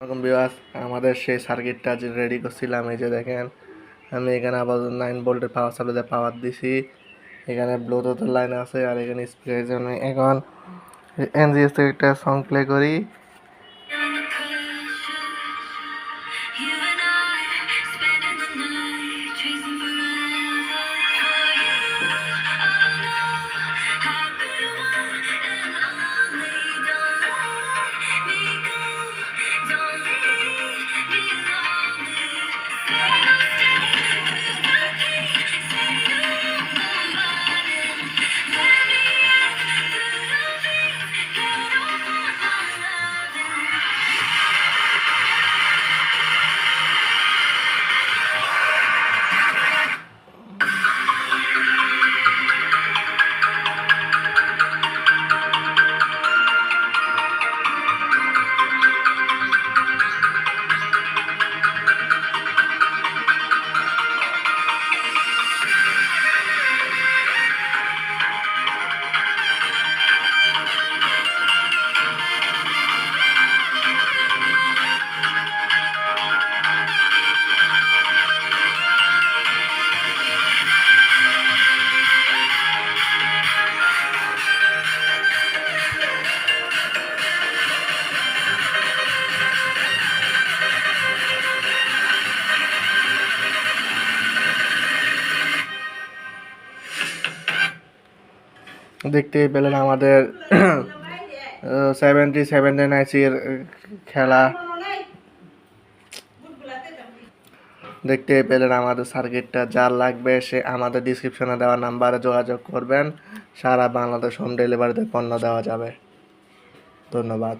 এরকম ভিউয়ার্স আমাদের সেই সার্কিটটা যে রেডি করছিলাম, এই যে দেখেন আমি এখানে আবার 9 ভোল্টের পাওয়ার সাপ্লাই পাওয়ার দিছি। এখানে ব্লুটুথের লাইন আছে আর এখানে স্পিকারের জন্য। এখন এনজিএস থেকে একটা সং প্লে করি। দেখতেই পেলেন আমাদের 7079 খেলা। দেখতে পেলেন আমাদের সার্কিটটা। যার লাগবে সে আমাদের ডিসক্রিপশনে দেওয়া নাম্বারে যোগাযোগ করবেন। সারা বাংলাদেশ হোম ডেলিভারিতে পণ্য দেওয়া যাবে। ধন্যবাদ।